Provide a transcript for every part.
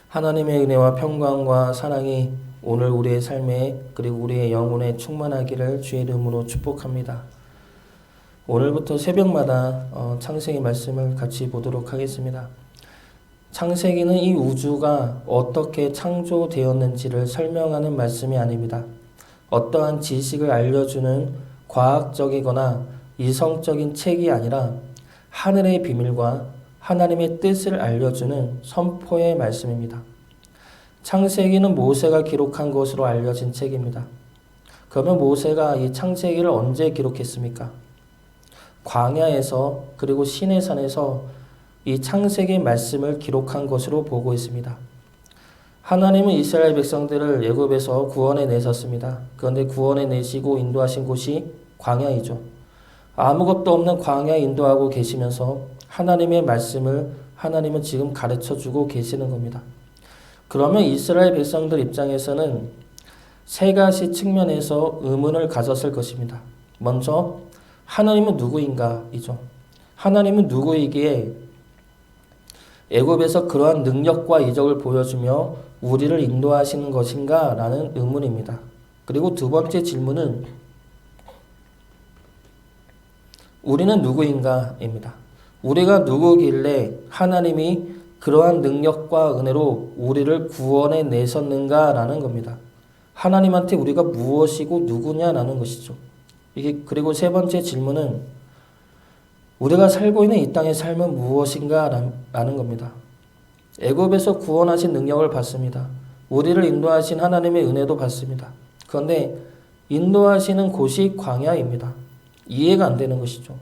하나님의 은혜와 평강과 사랑이 오늘 우리의 삶에 그리고 우리의 영혼에 충만하기를 주의 이름으로 축복합니다. 오늘부터 새벽마다 창세기 말씀을 같이 보도록 하겠습니다. 창세기는 이 우주가 어떻게 창조되었는지를 설명하는 말씀이 아닙니다. 어떠한 지식을 알려주는 과학적이거나 이성적인 책이 아니라 하늘의 비밀과 하나님의 뜻을 알려주는 선포의 말씀입니다. 창세기는 모세가 기록한 것으로 알려진 책입니다. 그러면 모세가 이 창세기를 언제 기록했습니까? 광야에서 그리고 시내산에서 이 창세기 말씀을 기록한 것으로 보고 있습니다. 하나님은 이스라엘 백성들을 애굽에서 구원해 내셨습니다. 그런데 구원해 내시고 인도하신 곳이 광야이죠. 아무것도 없는 광야에 인도하고 계시면서 하나님의 말씀을 하나님은 지금 가르쳐주고 계시는 겁니다. 그러면 이스라엘 백성들 입장에서는 세 가지 측면에서 의문을 가졌을 것입니다. 먼저 하나님은 누구인가이죠. 하나님은 누구이기에 애굽에서 그러한 능력과 이적을 보여주며 우리를 인도하시는 것인가? 라는 의문입니다. 그리고 두 번째 질문은 우리는 누구인가? 입니다. 우리가 누구길래 하나님이 그러한 능력과 은혜로 우리를 구원해 내셨는가? 라는 겁니다. 하나님한테 우리가 무엇이고 누구냐라는 것이죠. 그리고 세 번째 질문은 우리가 살고 있는 이 땅의 삶은 무엇인가? 라는 겁니다. 애굽에서 구원하신 능력을 받습니다. 우리를 인도하신 하나님의 은혜도 받습니다. 그런데 인도하시는 곳이 광야입니다. 이해가 안 되는 것이죠.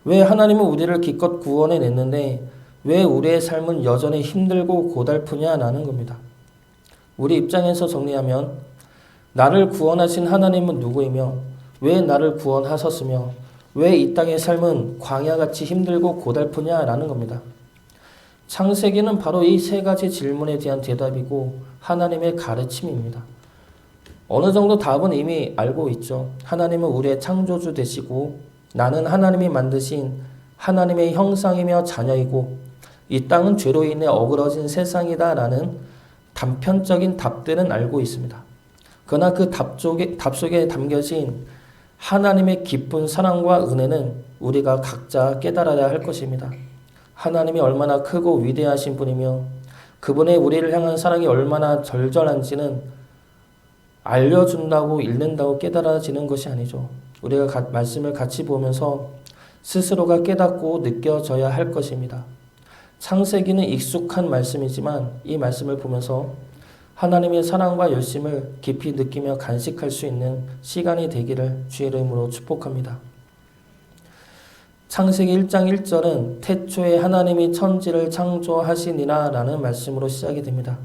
왜 하나님은 우리를 기껏 구원해 냈는데 왜 우리의 삶은 여전히 힘들고 고달프냐라는 겁니다. 우리 입장에서 정리하면 나를 구원하신 하나님은 누구이며 왜 나를 구원하셨으며 왜 이 땅의 삶은 광야같이 힘들고 고달프냐라는 겁니다. 창세기는 바로 이 세 가지 질문에 대한 대답이고 하나님의 가르침입니다. 어느 정도 답은 이미 알고 있죠. 하나님은 우리의 창조주 되시고 나는 하나님이 만드신 하나님의 형상이며 자녀이고 이 땅은 죄로 인해 어그러진 세상이다라는 단편적인 답들은 알고 있습니다. 그러나 그 답 속에 담겨진 하나님의 깊은 사랑과 은혜는 우리가 각자 깨달아야 할 것입니다. 하나님이 얼마나 크고 위대하신 분이며 그분의 우리를 향한 사랑이 얼마나 절절한지는 알려준다고 읽는다고 깨달아지는 것이 아니죠. 우리가 말씀을 같이 보면서 스스로가 깨닫고 느껴져야 할 것입니다. 창세기는 익숙한 말씀이지만 이 말씀을 보면서 하나님의 사랑과 열심을 깊이 느끼며 간직할 수 있는 시간이 되기를 주의 이름으로 축복합니다. 창세기 1장 1절은 태초에 하나님이 천지를 창조하시니라 라는 말씀으로 시작이 됩니다.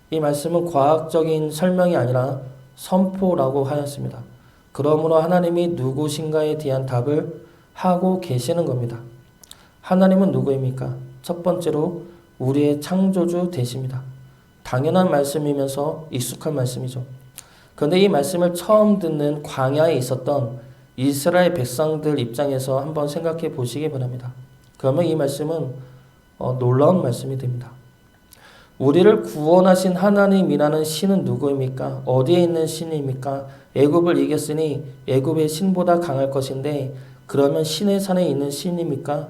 이 말씀은 과학적인 설명이 아니라 선포라고 하였습니다. 그러므로 하나님이 누구신가에 대한 답을 하고 계시는 겁니다. 하나님은 누구입니까? 첫 번째로 우리의 창조주 되십니다. 당연한 말씀이면서 익숙한 말씀이죠. 그런데 이 말씀을 처음 듣는 광야에 있었던 이스라엘 백성들 입장에서 한번 생각해 보시기 바랍니다. 그러면 이 말씀은 놀라운 말씀이 됩니다. 우리를 구원하신 하나님이라는 신은 누구입니까? 어디에 있는 신입니까? 애굽을 이겼으니 애굽의 신보다 강할 것인데 그러면 신의 산에 있는 신입니까?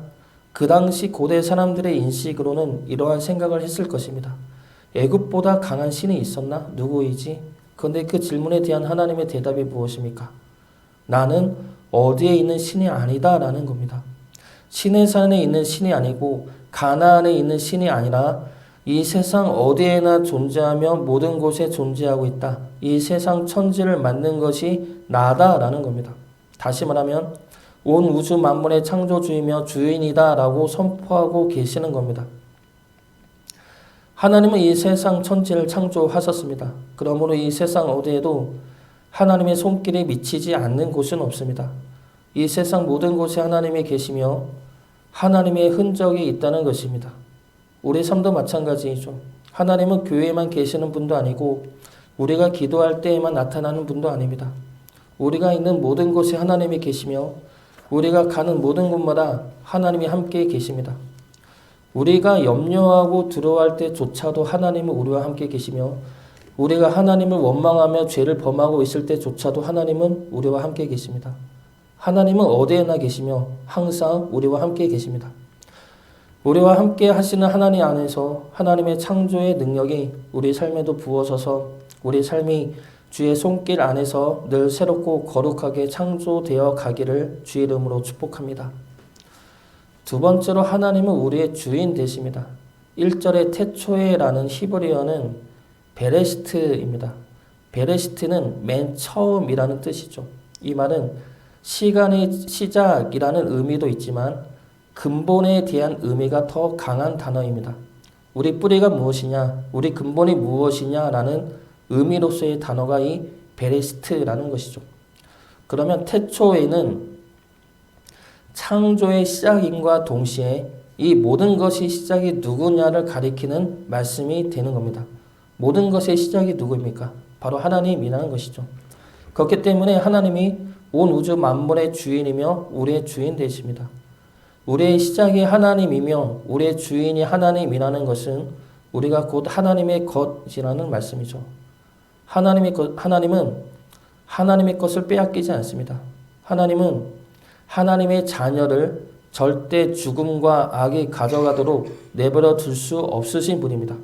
그 당시 고대 사람들의 인식으로는 이러한 생각을 했을 것입니다. 애굽보다 강한 신이 있었나? 누구이지? 그런데 그 질문에 대한 하나님의 대답이 무엇입니까? 나는 어디에 있는 신이 아니다 라는 겁니다. 신의 산에 있는 신이 아니고 가나안에 있는 신이 아니라 이 세상 어디에나 존재하며 모든 곳에 존재하고 있다. 이 세상 천지를 만든 것이 나다라는 겁니다. 다시 말하면 온 우주 만물의 창조주이며 주인이다 라고 선포하고 계시는 겁니다. 하나님은 이 세상 천지를 창조하셨습니다. 그러므로 이 세상 어디에도 하나님의 손길이 미치지 않는 곳은 없습니다. 이 세상 모든 곳에 하나님이 계시며 하나님의 흔적이 있다는 것입니다. 우리 삶도 마찬가지이죠. 하나님은 교회에만 계시는 분도 아니고 우리가 기도할 때에만 나타나는 분도 아닙니다. 우리가 있는 모든 곳에 하나님이 계시며 우리가 가는 모든 곳마다 하나님이 함께 계십니다. 우리가 염려하고 두려워할 때조차도 하나님은 우리와 함께 계시며 우리가 하나님을 원망하며 죄를 범하고 있을 때조차도 하나님은 우리와 함께 계십니다. 하나님은 어디에나 계시며 항상 우리와 함께 계십니다. 우리와 함께 하시는 하나님 안에서 하나님의 창조의 능력이 우리 삶에도 부어져서 우리 삶이 주의 손길 안에서 늘 새롭고 거룩하게 창조되어 가기를 주의 이름으로 축복합니다. 두 번째로 하나님은 우리의 주인 되십니다. 1절의 태초에라는 히브리어는 베레시트입니다. 베레시트는 맨 처음이라는 뜻이죠. 이 말은 시간의 시작이라는 의미도 있지만 근본에 대한 의미가 더 강한 단어입니다. 우리 뿌리가 무엇이냐, 우리 근본이 무엇이냐라는 의미로서의 단어가 이 베레시트라는 것이죠. 그러면 태초에는 창조의 시작임과 동시에 이 모든 것이 시작이 누구냐를 가리키는 말씀이 되는 겁니다. 모든 것의 시작이 누구입니까? 바로 하나님이라는 것이죠. 그렇기 때문에 하나님이 온 우주 만물의 주인이며 우리의 주인 되십니다. 우리의 시작이 하나님이며 우리의 주인이 하나님이라는 것은 우리가 곧 하나님의 것이라는 말씀이죠. 하나님은 하나님의 것을 빼앗기지 않습니다. 하나님은 하나님의 자녀를 절대 죽음과 악이 가져가도록 내버려 둘 수 없으신 분입니다.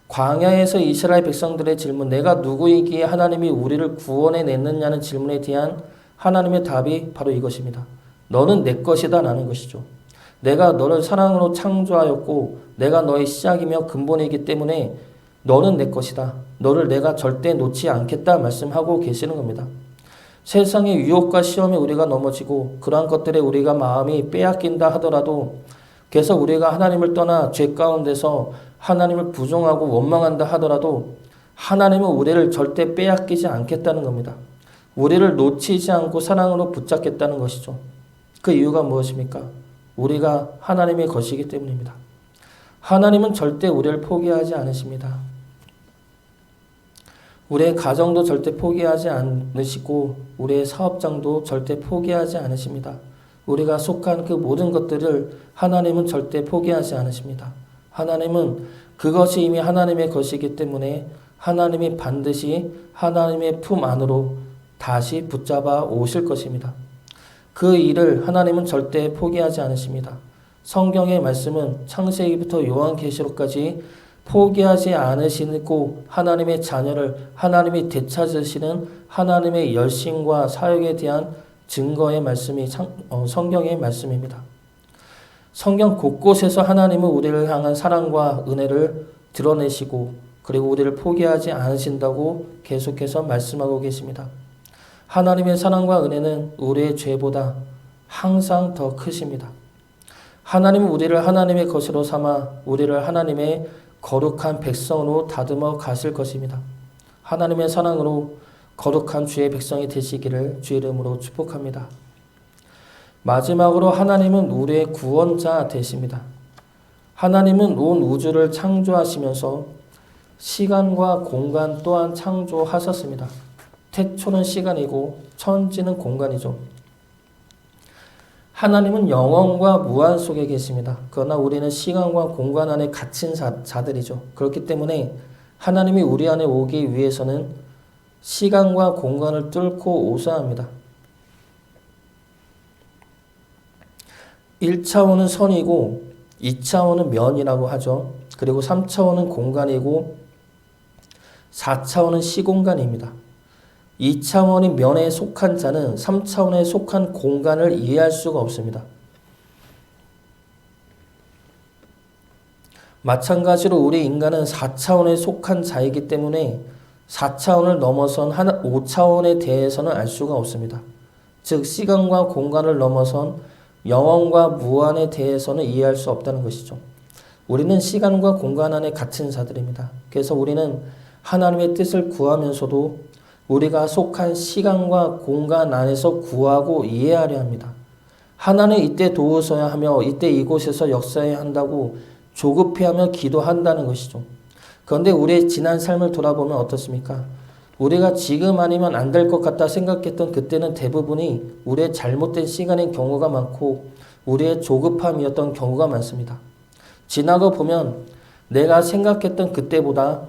광야에서 이스라엘 백성들의 질문, 내가 누구이기에 하나님이 우리를 구원해 냈느냐는 질문에 대한 하나님의 답이 바로 이것입니다. 너는 내 것이다 라는 것이죠. 내가 너를 사랑으로 창조하였고 내가 너의 시작이며 근본이기 때문에 너는 내 것이다. 너를 내가 절대 놓지 않겠다 말씀하고 계시는 겁니다. 세상의 유혹과 시험에 우리가 넘어지고 그러한 것들에 우리가 마음이 빼앗긴다 하더라도 그래서 우리가 하나님을 떠나 죄 가운데서 하나님을 부정하고 원망한다 하더라도 하나님은 우리를 절대 빼앗기지 않겠다는 겁니다. 우리를 놓치지 않고 사랑으로 붙잡겠다는 것이죠. 그 이유가 무엇입니까? 우리가 하나님의 것이기 때문입니다. 하나님은 절대 우리를 포기하지 않으십니다. 우리의 가정도 절대 포기하지 않으시고 우리의 사업장도 절대 포기하지 않으십니다. 우리가 속한 그 모든 것들을 하나님은 절대 포기하지 않으십니다. 하나님은 그것이 이미 하나님의 것이기 때문에 하나님이 반드시 하나님의 품 안으로 다시 붙잡아 오실 것입니다. 그 일을 하나님은 절대 포기하지 않으십니다. 성경의 말씀은 창세기부터 요한계시록까지 포기하지 않으시고 하나님의 자녀를 하나님이 되찾으시는 하나님의 열심과 사역에 대한 증거의 말씀이 성경의 말씀입니다. 성경 곳곳에서 하나님은 우리를 향한 사랑과 은혜를 드러내시고 그리고 우리를 포기하지 않으신다고 계속해서 말씀하고 계십니다. 하나님의 사랑과 은혜는 우리의 죄보다 항상 더 크십니다. 하나님은 우리를 하나님의 것으로 삼아 우리를 하나님의 거룩한 백성으로 다듬어 가실 것입니다. 하나님의 사랑으로 거룩한 주의 백성이 되시기를 주의 이름으로 축복합니다. 마지막으로 하나님은 우리의 구원자 되십니다. 하나님은 온 우주를 창조하시면서 시간과 공간 또한 창조하셨습니다. 태초는 시간이고 천지는 공간이죠. 하나님은 영원과 무한 속에 계십니다. 그러나 우리는 시간과 공간 안에 갇힌 자들이죠. 그렇기 때문에 하나님이 우리 안에 오기 위해서는 시간과 공간을 뚫고 오셔야 합니다. 1차원은 선이고 2차원은 면이라고 하죠. 그리고 3차원은 공간이고 4차원은 시공간입니다. 2차원이 면에 속한 자는 3차원에 속한 공간을 이해할 수가 없습니다. 마찬가지로 우리 인간은 4차원에 속한 자이기 때문에 4차원을 넘어선 5차원에 대해서는 알 수가 없습니다. 즉 시간과 공간을 넘어선 영원과 무한에 대해서는 이해할 수 없다는 것이죠. 우리는 시간과 공간 안에 갇힌 자들입니다. 그래서 우리는 하나님의 뜻을 구하면서도 우리가 속한 시간과 공간 안에서 구하고 이해하려 합니다. 하나님 이때 도우셔야 하며 이때 이곳에서 역사해야 한다고 조급해하며 기도한다는 것이죠. 그런데 우리의 지난 삶을 돌아보면 어떻습니까? 우리가 지금 아니면 안 될 것 같다 생각했던 그때는 대부분이 우리의 잘못된 시간인 경우가 많고 우리의 조급함이었던 경우가 많습니다. 지나고 보면 내가 생각했던 그때보다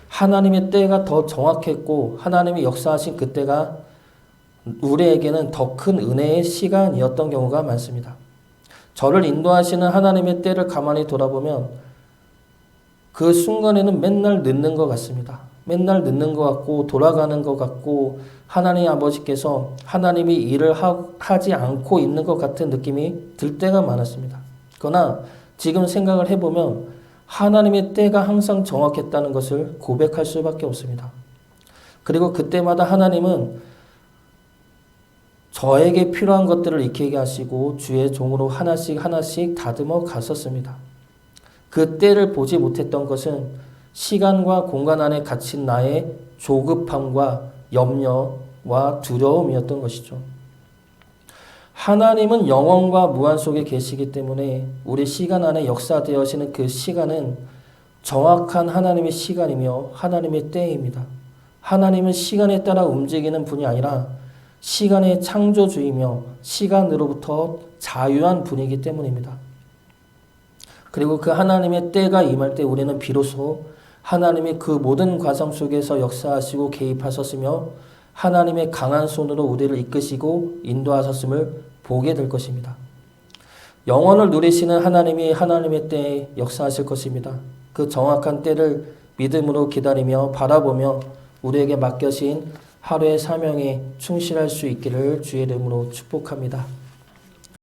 하나님의 때가 더 정확했고 하나님이 역사하신 그때가 우리에게는 더 큰 은혜의 시간이었던 경우가 많습니다. 저를 인도하시는 하나님의 때를 가만히 돌아보면 그 순간에는 맨날 늦는 것 같습니다. 맨날 늦는 것 같고 돌아가는 것 같고 하나님 아버지께서 하나님이 일을 하지 않고 있는 것 같은 느낌이 들 때가 많았습니다. 그러나 지금 생각을 해보면 하나님의 때가 항상 정확했다는 것을 고백할 수밖에 없습니다. 그리고 그때마다 하나님은 저에게 필요한 것들을 익히게 하시고 주의 종으로 하나씩 하나씩 다듬어 갔었습니다. 그 때를 보지 못했던 것은 시간과 공간 안에 갇힌 나의 조급함과 염려와 두려움이었던 것이죠. 하나님은 영원과 무한 속에 계시기 때문에 우리 시간 안에 역사되어지는 그 시간은 정확한 하나님의 시간이며 하나님의 때입니다. 하나님은 시간에 따라 움직이는 분이 아니라 시간의 창조주이며 시간으로부터 자유한 분이기 때문입니다. 그리고 그 하나님의 때가 임할 때 우리는 비로소 하나님이 그 모든 과정 속에서 역사하시고 개입하셨으며 하나님의 강한 손으로 우리를 이끄시고 인도하셨음을 보게 될 것입니다. 영원을 누리시는 하나님이 하나님의 때에 역사하실 것입니다. 그 정확한 때를 믿음으로 기다리며 바라보며 우리에게 맡겨진 하루의 사명에 충실할 수 있기를 주의 이름으로 축복합니다.